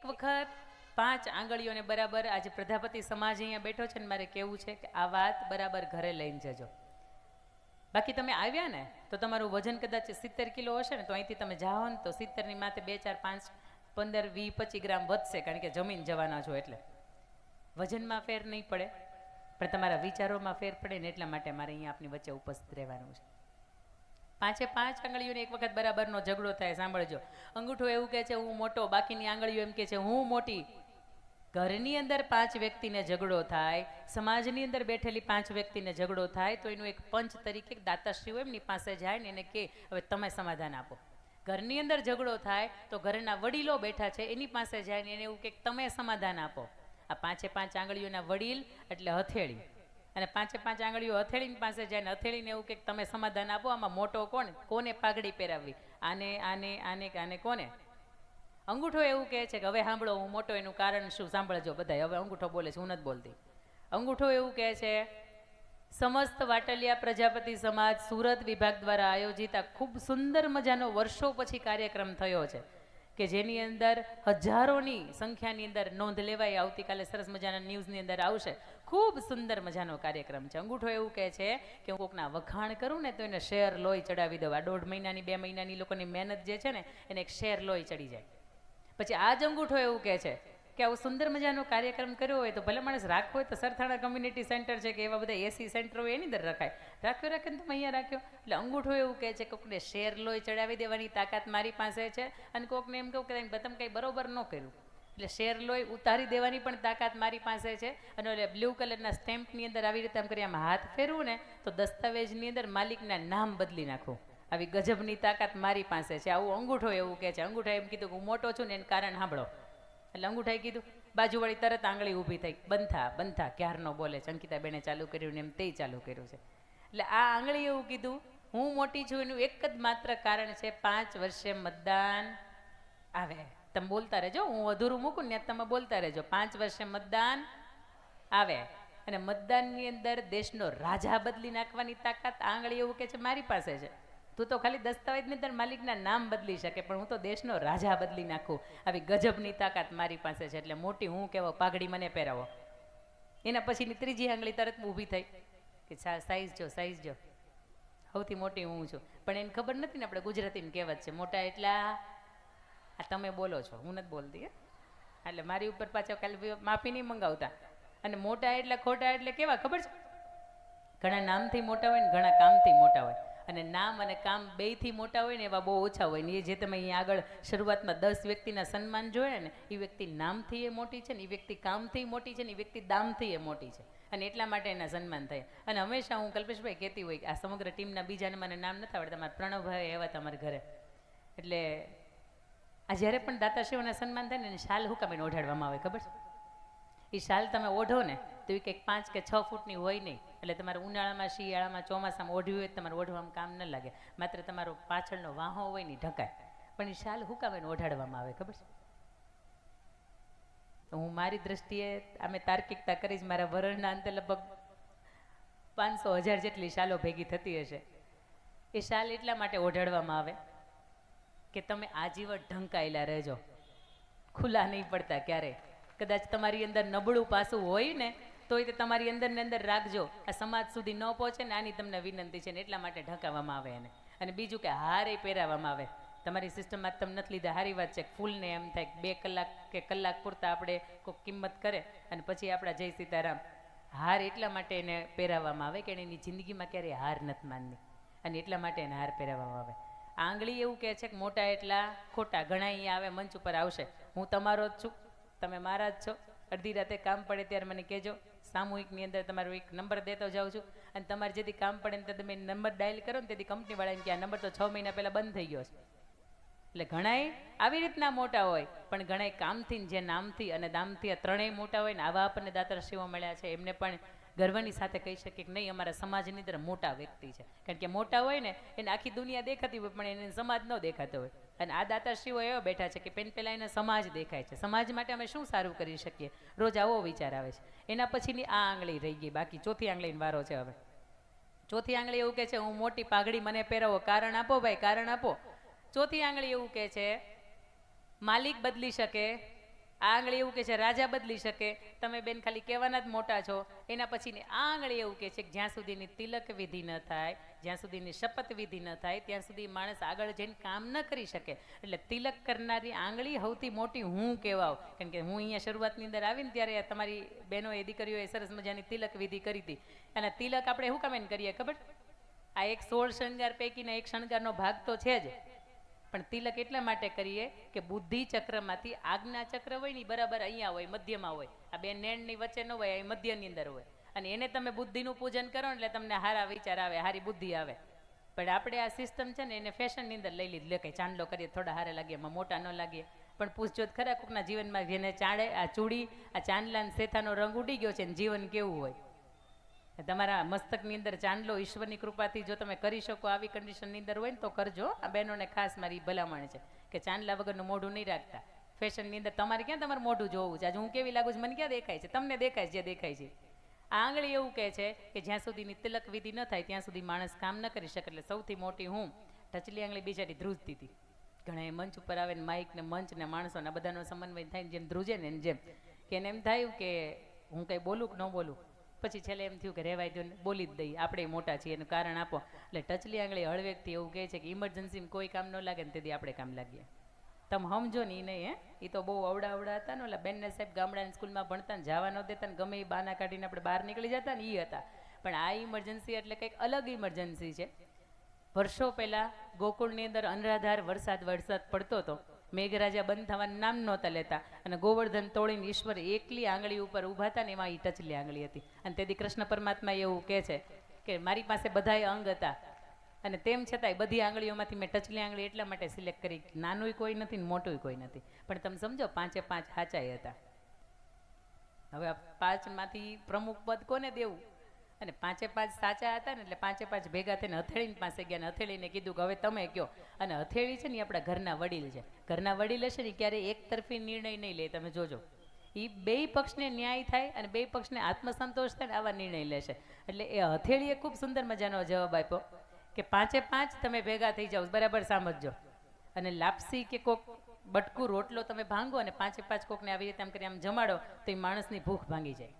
વખત 5 આંગળીઓને બરાબર આજે પ્રજાપતિ સમાજ અહીંયા બેઠો છે ને મારે કેવું છે કે આ વાત બરાબર ઘરે લઈને જજો. બાકી તમે આવ્યા ને તો તમારું વજન કદાચ 70 કિલો હશે ને તો અહીંથી તમે જાઓ ને તો 70 ની માથે 2 4 5 15 20 25 ગ્રામ વધશે, કારણ કે જમીન જવાના છો એટલે વજનમાં ફેર નહીં પડે પણ તમારા વિચારોમાં ફેર પડે ને એટલા માટે મારે અહીંયા આપની વચ્ચે ઉપસ્થિત રહેવાનું છે. 5 આંગળીઓને એક વખત બરાબરનો ઝઘડો થાય. સાંભળજો, અંગૂઠો એવું કહે છે હું મોટો, બાકીની આંગળીઓ એમ કહે છે હું મોટી. ઘરની અંદર 5 વ્યક્તિને ઝઘડો થાય, સમાજની અંદર બેઠેલી 5 વ્યક્તિને ઝઘડો થાય તો એનું એક પંચ તરીકે દાતાશ્રી હોય એમની પાસે જાય ને એને કે હવે તમે સમાધાન આપો. ઘરની અંદર ઝઘડો થાય તો ઘરના વડીલો બેઠા છે એની પાસે જાય ને એને એવું કે તમે સમાધાન આપો. આ 5 આંગળીઓના વડીલ એટલે હથેળી, અને 5 આંગળીઓ હથેળીની પાસે જાય ને હથેળીને એવું કે તમે સમાધાન આપો. આમાં મોટો કોણ? કોને પાઘડી પહેરાવવી? આને આને આને કે આને કોને? અંગૂઠો એવું કહે છે કે હવે સાંભળો હું મોટો, એનું કારણ શું સાંભળજો બધા. હવે અંગૂઠો બોલે છે, હું નથી બોલતી. અંગૂઠો એવું કહે છે સમસ્ત વાટલિયા પ્રજાપતિ સમાજ સુરત વિભાગ દ્વારા આયોજિત આ ખૂબ સુંદર મજાનો વર્ષો પછી કાર્યક્રમ થયો છે કે જેની અંદર હજારોની સંખ્યાની અંદર નોંધ લેવાય. આવતીકાલે સરસ મજાના ન્યૂઝની અંદર આવશે. ખૂબ સુંદર મજાનો કાર્યક્રમ છે. અંગૂઠો એવું કહે છે કે હું કોકના વખાણ કરું ને તો એને શેર લોહી ચડાવી દઉં. આ 1.5 મહિનાની 2 મહિનાની લોકોની મહેનત જે છે ને એને એક શેર લોહી ચડી જાય. પછી આ જ અંગૂઠો એવું કહે છે કે આવો સુંદર મજાનો કાર્યક્રમ કર્યો હોય તો ભલે માણસ રાખવો હોય તો સરથાણા કમ્યુનિટી સેન્ટર છે કે એવા બધા એસી સેન્ટર હોય એની અંદર રખાય. રાખ્યો રાખે ને તમે અહીંયા રાખ્યો. એટલે અંગૂઠો એવું કહે છે કોકને શેર લોહી ચડાવી દેવાની તાકાત મારી પાસે છે, અને કોકને એમ કહું કે તમે કંઈ બરોબર ન કર્યું એટલે શેર લોહી ઉતારી દેવાની પણ તાકાત મારી પાસે છે. અને એટલે બ્લુ કલરના સ્ટેમ્પની અંદર આવી રીતે આમ કરી આમ હાથ ફેરવું ને તો દસ્તાવેજની અંદર માલિકના નામ બદલી નાખું. આવી ગજબની તાકાત મારી પાસે છે. આવું અંગૂઠો એવું કહે છે. અંગૂઠા એમ કીધું કે હું મોટો છું ને એનું કારણ સાંભળો. એટલે અંગૂઠાએ કીધું, બાજુવાળી તરત આંગળી ઊભી થઈ, બંધા ક્યારનો બોલે છે. અંકિતાબેને ચાલુ કર્યું ને એમ તે ચાલુ કર્યું છે. એટલે આ આંગળી એવું કીધું હું મોટી છું એનું એક જ માત્ર કારણ છે 5 વર્ષે મતદાન આવે. તમે બોલતા રહેજો, હું અધૂરું મૂકું ને તમે બોલતા રહેજો. 5 વર્ષે મતદાન આવે અને મતદાનની અંદર દેશનો રાજા બદલી નાખવાની તાકાત આંગળી એવું કે છે મારી પાસે છે. તું તો ખાલી દસ્તાવેજની અંદર માલિકના નામ બદલી શકે પણ હું તો દેશનો રાજા બદલી નાખું. આવી ગજબની તાકાત મારી પાસે છે. એટલે મોટી હું કેવો, પાઘડી મને પહેરાવો. એના પછીની ત્રીજી આંગળી તરત ઊભી થઈ કે સાઈઝ જો સૌથી મોટી હું છું. પણ એને ખબર નથી ને આપણે ગુજરાતીની કહેવત છે મોટા એટલા આ તમે બોલો છો, હું નથી બોલતી. એટલે મારી ઉપર પાછા કાલે માફી નહીં મંગાવતા. અને મોટા એટલે ખોટા એટલે કેવા ખબર છે? ઘણા નામથી મોટા હોય ને ઘણા કામથી મોટા હોય. અને નામ અને કામ બેયથી મોટા હોય ને એવા બહુ ઓછા હોય ને એ જે તમે અહીંયા આગળ શરૂઆતમાં 10 વ્યક્તિના સન્માન જોયા ને એ વ્યક્તિ નામથી એ મોટી છે ને એ વ્યક્તિ કામથી મોટી છે ને એ વ્યક્તિ દામથી એ મોટી છે. અને એટલા માટે એના સન્માન થયા. અને હંમેશા હું કલ્પેશભાઈ કહેતી હોય કે આ સમગ્ર ટીમના બીજાને મને નામ નથી આવડતા, મારા પ્રણવભાઈ એવા તમારા ઘરે. એટલે આ જ્યારે પણ દાતાશ્રીઓના સન્માન થાય ને એને શાલ હું કામ એને ઓઢાડવામાં આવે ખબર છે? એ શાલ તમે ઓઢો ને તો એ કંઈક 5 કે 6 ફૂટની હોય નહીં. એટલે તમારે ઉનાળામાં, શિયાળામાં, ચોમાસામાં ઓઢવી હોય તમારે ઓઢવામાં કામ ન લાગે. માત્ર તમારો પાછળનો વાહો હોય ને ઢકાય. પણ એ શાલ હું કામ એને ઓઢાડવામાં આવે ખબર છે? હું મારી દ્રષ્ટિએ અમે તાર્કિકતા કરીશ, મારા વરણના અંતે લગભગ 500,000 જેટલી શાલો ભેગી થતી હશે. એ શાલ એટલા માટે ઓઢાડવામાં આવે કે તમે આજીવન ઢંકાયેલા રહેજો, ખુલ્લા નહીં પડતા ક્યારેય. કદાચ તમારી અંદર નબળું પાસું હોય ને તોય તે તમારી અંદર ને અંદર રાખજો. આ સમાજ સુધી ન પહોંચે ને આની તમને વિનંતી છે ને એટલા માટે ઢકાવવામાં આવે એને. અને બીજું કે હારે પહેરાવવામાં આવે. તમારી સિસ્ટમમાં તમે નથી લીધા સારી વાત છે. ફૂલને એમ થાય 2 કલાક કે કલાક પૂરતા આપણે કોઈ કિંમત કરે અને પછી આપણા જય સીતારામ. હાર એટલા માટે એને પહેરાવવામાં આવે કે એની જિંદગીમાં ક્યારેય હાર નથી માનની અને એટલા માટે એને હાર પહેરાવવામાં આવે. આંગળી એવું કહે છે કે મોટા એટલા ખોટા. ઘણા અહીંયા આવે મંચ ઉપર આવશે, હું તમારો જ છું, તમે મારા જ છો. અડધી રાતે કામ પડે ત્યારે મને કહેજો, સામૂહિકની અંદર તમારો એક નંબર દેતો જાઉં છું. અને તમારે જેથી કામ પડે ને તમે નંબર ડાયલ કરો ને તેથી કંપનીવાળાને કે આ નંબર તો 6 મહિના પહેલાં બંધ થઈ ગયો છે. એટલે ઘણાય આવી રીતના મોટા હોય પણ ઘણાય કામથી જે નામથી અને દામથી આ ત્રણેય મોટા હોય ને આવા આપણને દાતાશ્રીઓ મળ્યા છે. એમને પણ ગર્વની સાથે કહી શકીએ કે નહીં અમારા સમાજની અંદર મોટા વ્યક્તિ છે. કારણ કે મોટા હોય ને એને આખી દુનિયા દેખાતી હોય પણ એને સમાજ ન દેખાતો હોય. અને આ દાતાશ્રીઓ એવા બેઠા છે કે પહેલાં એને સમાજ દેખાય છે. સમાજ માટે અમે શું સારું કરી શકીએ, રોજ આવો વિચાર આવે છે. એના પછીની આ આંગળી રહી ગઈ, બાકી ચોથી આંગળીનો વારો છે. હવે ચોથી આંગળી એવું કહે છે હું મોટી, પાઘડી મને પહેરાવો, કારણ આપો ભાઈ, કારણ આપો. ચોથી આંગળી એવું કહે છે માલિક બદલી શકે આ આંગળી એવું કે છે રાજા બદલી શકે, તમે બેન ખાલી કહેવાના જ મોટા છો. એના પછીની આ આંગળી એવું કે છે કે જ્યાં સુધીની તિલક વિધિ ન થાય, જ્યાં સુધીની શપથ વિધિ ન થાય, ત્યાં સુધી માણસ આગળ જઈને કામ ન કરી શકે. એટલે તિલક કરનારી આંગળી સૌથી મોટી હું કહેવાઉં. કારણ કે હું અહીંયા શરૂઆતની અંદર આવીને ત્યારે તમારી બહેનોએ દીકરીઓએ સરસ મજાની તિલક વિધિ કરી હતી. અને તિલક આપણે શું કામ એને કરીએ ખબર? આ એક 16 શણગાર પૈકીના એક શણગારનો ભાગ તો છે જ, પણ તિલક એટલા માટે કરીએ કે બુદ્ધિ ચક્રમાંથી આજ્ઞા ચક્ર હોય ને બરાબર અહીંયા હોય, મધ્યમાં હોય. આ બે નેણની વચ્ચે ન હોય, અહીં મધ્યની અંદર હોય. અને એને તમે બુદ્ધિનું પૂજન કરો એટલે તમને સારા વિચાર આવે, સારી બુદ્ધિ આવે. પણ આપણે આ સિસ્ટમ છે ને એને ફેશનની અંદર લઈ લીધી. લે કંઈ ચાંદલો કરીએ થોડા હારા લાગીએ, એમાં મોટા ન લાગીએ. પણ પૂછજો જ ખરા કોકના જીવનમાં જેને ચાંદે આ ચૂડી, આ ચાંદલા ને શેથાનો રંગ ઉડી ગયો છે ને જીવન કેવું હોય. તમારા મસ્તકની અંદર ચાંદલો ઈશ્વરની કૃપાથી જો તમે કરી શકો આવી કન્ડિશનની અંદર હોય ને તો કરજો. આ બહેનોને ખાસ મારી ભલામણ છે કે ચાંદલા વગરનું મોઢું નહીં રાખતા. ફેશનની અંદર તમારે ક્યાં તમારું મોઢું જોવું છે? આજે હું કેવી લાગુ છું મને ક્યાં દેખાય છે? તમને દેખાય છે જે દેખાય છે. આ આંગળી એવું કહે છે કે જ્યાં સુધીની તિલક વિધિ ન થાય ત્યાં સુધી માણસ કામ ન કરી શકે. એટલે સૌથી મોટી હું ટચલી આંગળી બિચારી ધ્રુજતી હતી. ઘણા મંચ ઉપર આવે ને માઇક ને મંચ ને માણસોને બધાનો સમન્વય થાય ને જેમ ધ્રુજે ને જેમ કે એને એમ થાય કે હું કંઈ બોલું કે ન બોલું. પછી છેલ્લે એમ થયું કે રહેવાય દો, બોલી જ દઈએ, આપણે મોટા છીએ એનું કારણ આપો. એટલે ટચલી આંગળી હળવેકથી એવું કહે છે કે ઇમરજન્સીમાં કોઈ કામ ન લાગે ને તેથી આપણે કામ લાગીએ. તમે સમજો ને એ નહીં. એ તો બહુ અવડા હતા ને. ઓલા બેનને સાહેબ ગામડાની સ્કૂલમાં ભણતા ને જવા ન દેતા ને ગમે એ બાના કાઢીને આપણે બહાર નીકળી જતા ને એ હતા. પણ આ ઇમરજન્સી એટલે કંઈક અલગ ઇમરજન્સી છે. વર્ષો પહેલાં ગોકુળની અંદર અનરાધાર વરસાદ પડતો હતો. મેઘરાજા બંધ થવાનું નામ નહોતા લેતા અને ગોવર્ધન તોડીને ઈશ્વર એકલી આંગળી ઉપર ઊભા હતા ને એમાં એ ટચલી આંગળી હતી. અને તેથી કૃષ્ણ પરમાત્મા એવું કહે છે કે મારી પાસે બધાય અંગ હતા અને તેમ છતાંય બધી આંગળીઓમાંથી મેં ટચલી આંગળી એટલા માટે સિલેક્ટ કરી. નાનુંય કોઈ નથી ને મોટુંય કોઈ નથી, પણ તમે સમજો 5 5 સાચાઈ હતા. હવે આ 5માંથી પ્રમુખ પદ કોને દેવું? અને 5 5 સાચા હતા ને એટલે 5 5 ભેગા થઈને હથેળીની પાસે ગયા ને હથેળીને કીધું કે હવે તમે કહો. અને હથેળી છે ને આપણા ઘરના વડીલ છે. ઘરના વડીલ હશે ને ક્યારે એક તરફી નિર્ણય નહીં લે. તમે જોજો એ બે પક્ષને ન્યાય થાય અને બે પક્ષને આત્મસંતોષ થાય ને આવા નિર્ણય લેશે. એટલે એ હથેળીએ ખૂબ સુંદર મજાનો જવાબ આપ્યો કે 5 5 તમે ભેગા થઈ જાઓ. બરાબર સમજજો. અને લાપસી કે કોક બટકું રોટલો તમે ભાંગો અને 5 5 કોકને આવી રીતે આમ કરી આમ જમાડો તો એ માણસની ભૂખ ભાંગી જાય.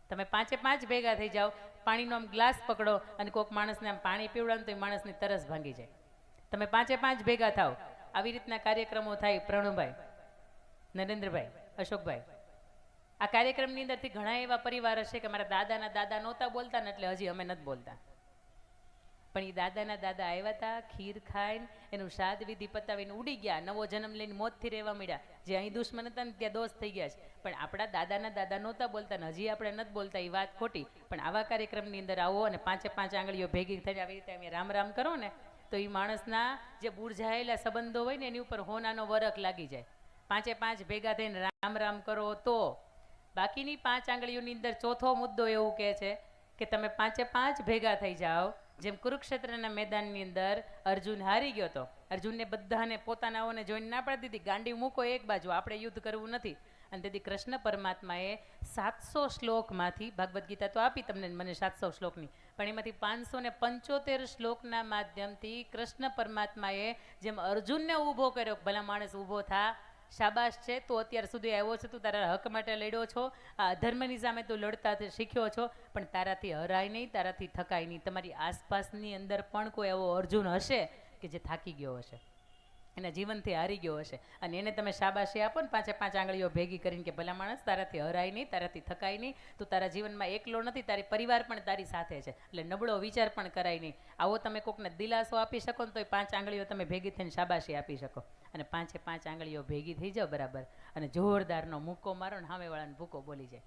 તમે 5 5 ભેગા થઈ જાઓ, પાણીનો આમ ગ્લાસ પકડો અને કોઈક માણસને આમ પાણી પીવડાવો તો એ માણસની તરસ ભાંગી જાય. તમે 5 5 ભેગા થાવ. આવી રીતના કાર્યક્રમો થાય. પ્રણુભાઈ, નરેન્દ્રભાઈ, અશોકભાઈ, આ કાર્યક્રમની અંદરથી ઘણા એવા પરિવાર હશે કે મારા દાદાના દાદા નહોતા બોલતા ને એટલે હજી અમે નથી બોલતા. પણ એ દાદાના દાદા આવ્યા હતા, ખીર ખાઈને એનું શ્રાદ્ધ વિધિ પતાવીને ઉડી ગયા. નવો જન્મ લઈને મોતથી રહેવા મળ્યા. જે અહીં દુશ્મન હતા ને ત્યાં દોસ્ત થઈ ગયા છે. પણ આપણા દાદાના દાદા નહોતા બોલતા ને હજી આપણે નથી બોલતા. એ વાત ખોટી. પણ આવા કાર્યક્રમની અંદર આવો અને 5 5 આંગળીઓ ભેગી થઈને આવી રીતે અમે રામ રામ કરો ને તો એ માણસના જે બુરઝાયેલા સંબંધો હોય ને એની ઉપર હોનાનો વરખ લાગી જાય. 5 5 ભેગા થઈને રામ રામ કરો તો. બાકીની 5 આંગળીઓની અંદર ચોથો મુદ્દો એવું કહે છે કે તમે 5 5 ભેગા થઈ જાઓ. જેમ કુરુક્ષેત્રના મેદાનની અંદર અર્જુન હારી ગયો હતો. અર્જુનને બધાને પોતાનાઓને જોઈને ના પાડી દીધી, ગાંડી મૂકો એક બાજુ, આપણે યુદ્ધ કરવું નથી. અને તેથી કૃષ્ણ પરમાત્માએ 700 શ્લોકમાંથી, ભાગવદ્ ગીતા તો આપી તમને મને 700 શ્લોકની, પણ એમાંથી 575 શ્લોકના માધ્યમથી કૃષ્ણ પરમાત્માએ જેમ અર્જુનને ઊભો કર્યો, ભલા માણસ ઊભો થા, શાબાશ છે, તું અત્યાર સુધી આવ્યો છે, તું તારા હક માટે લડ્યો છો, આ અધર્મની સામે તું લડતા શીખ્યો છો, પણ તારાથી હરાય નહીં, તારાથી થકાય નહીં. તમારી આસપાસની અંદર પણ કોઈ એવો અર્જુન હશે કે જે થાકી ગયો હશે, એના જીવનથી હારી ગયો હશે, અને એને તમે શાબાશી આપો ને 5 5 આંગળીઓ ભેગી કરીને કે ભલા માણસ તારાથી હરાય નહીં, તારાથી થકાય નહીં, તું તારા જીવનમાં એકલો નથી, તારી પરિવાર પણ તારી સાથે છે, એટલે નબળો વિચાર પણ કરાય નહીં. આવો તમે કોકને દિલાસો આપી શકો ને તો 5 આંગળીઓ તમે ભેગી થઈને શાબાશી આપી શકો. અને 5 5 આંગળીઓ ભેગી થઈ જાઓ બરાબર, અને જોરદારનો મૂકો મારો ને સામેવાળાને ભૂકો બોલી જાય.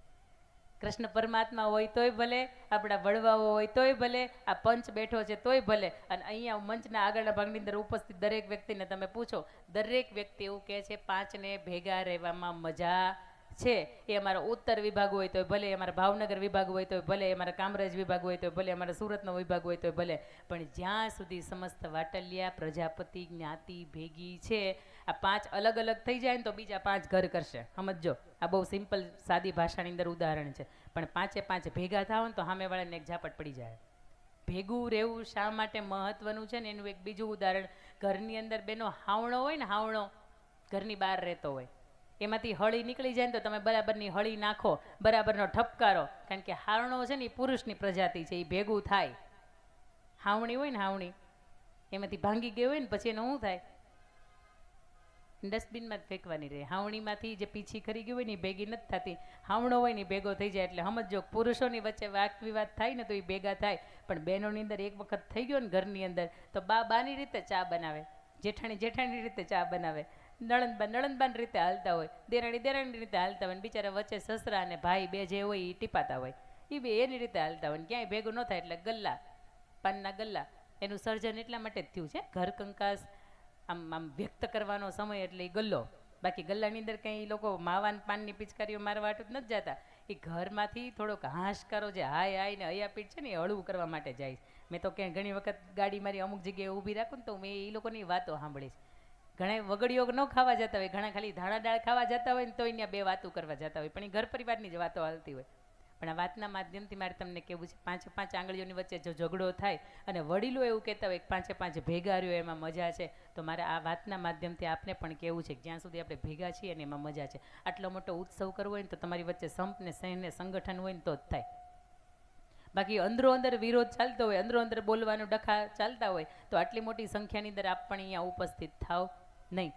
કૃષ્ણ પરમાત્મા હોય તોય ભલે, આપણા વડવાઓ હોય તોય ભલે, આ પંચ બેઠો છે તોય ભલે, અને અહીંયા મંચના આગળના ભાગની અંદર ઉપસ્થિત દરેક વ્યક્તિને તમે પૂછો, દરેક વ્યક્તિ એવું કહે છે 5ને ભેગા રહેવામાં મજા છે. એ અમારો ઉત્તર વિભાગ હોય તોય ભલે, અમારા ભાવનગર વિભાગ હોય તોય ભલે, અમારા કામરેજ વિભાગ હોય તોય ભલે, અમારા સુરતનો વિભાગ હોય તોય ભલે, પણ જ્યાં સુધી સમસ્ત વાટલિયા પ્રજાપતિ જ્ઞાતિ ભેગી છે, આ 5 અલગ અલગ થઈ જાય ને તો બીજા 5 ઘર કરશે. સમજો, આ બહુ સિમ્પલ સાદી ભાષાની અંદર ઉદાહરણ છે, પણ 5 5 ભેગા થાવ ને તો સામેવાળાને એક ઝાપટ પડી જાય. ભેગું રહેવું શા માટે મહત્વનું છે ને એનું એક બીજું ઉદાહરણ, ઘરની અંદર બેનો હાવણો હોય ને, હાવણો ઘરની બહાર રહેતો હોય, એમાંથી હળી નીકળી જાય ને તો તમે બરાબરની હળી નાખો, બરાબરનો ઠપકારો, કારણ કે હારણો છે ને એ પુરુષની પ્રજાતિ છે, એ ભેગું થાય. હાવણી હોય ને હાવણી, એમાંથી ભાંગી ગઈ હોય ને પછી એનું શું થાય? ડસ્ટબિનમાં જ ફેંકવાની રહે. હાવણીમાંથી જે પીછી ખરી ગઈ હોય ને એ ભેગી નથી થતી, હાવણો હોય ને એ ભેગો થઈ જાય. એટલે સમજો, પુરુષોની વચ્ચે વાક વિવાદ થાય ને તો એ ભેગા થાય, પણ બહેનોની અંદર એક વખત થઈ ગયો ને ઘરની અંદર, તો બા બાની રીતે ચા બનાવે, જેઠાણી જેઠાણી રીતે ચા બનાવે, નળનબા નળનબાની રીતે હાલતા હોય, દેરાણી દેરાણીની રીતે હાલતા હોય, બિચારા વચ્ચે સસરા અને ભાઈ બે જે હોય એ ટીપાતા હોય, એ બે એની રીતે હાલતા હોય, ક્યાંય ભેગું ન થાય. એટલે ગલ્લા, પાનના ગલ્લા, એનું સર્જન એટલા માટે જ થયું છે. ઘર કંકાસ આમ વ્યક્ત કરવાનો સમય એટલે એ ગલ્લો. બાકી ગલ્લાની અંદર કંઈ એ લોકો માવાન પાનની પિચકારીઓ મારવા હાટું જ નથી જતા. એ ઘરમાંથી થોડોક હાશકારો જે હાય હાય ને હૈયાપીઠ છે ને એ હળવું કરવા માટે જાય. મેં તો ક્યાંય ઘણી વખત ગાડી મારી અમુક જગ્યાએ ઊભી રાખું ને તો મેં એ લોકોની વાતો સાંભળીશ. ઘણા વગડીઓ ન ખાવા જતા હોય, ઘણા ખાલી ધાણા દાળ ખાવા જતા હોય ને તો અહીંયા બે વાતો કરવા જતા હોય, પણ એ ઘર પરિવારની જ વાતો હાલતી હોય. પણ આ વાતના માધ્યમથી મારે તમને કહેવું છે, પાંચે પાંચ આંગળીઓની વચ્ચે જો ઝઘડો થાય અને વડીલો એવું કહેતા હોય કે પાંચે પાંચ ભેગા રહ્યો એમાં મજા છે, તો મારે આ વાતના માધ્યમથી આપને પણ કહેવું છે કે જ્યાં સુધી આપણે ભેગા છીએ અને એમાં મજા છે. આટલો મોટો ઉત્સવ કરવો હોય ને તો તમારી વચ્ચે સંપ ને સહને સંગઠન હોય ને તો જ થાય. બાકી અંદરો અંદર વિરોધ ચાલતો હોય, અંદરો અંદર બોલવાનું ડખા ચાલતા હોય, તો આટલી મોટી સંખ્યાની અંદર આપ પણ અહીંયા ઉપસ્થિત થાવ નહીં.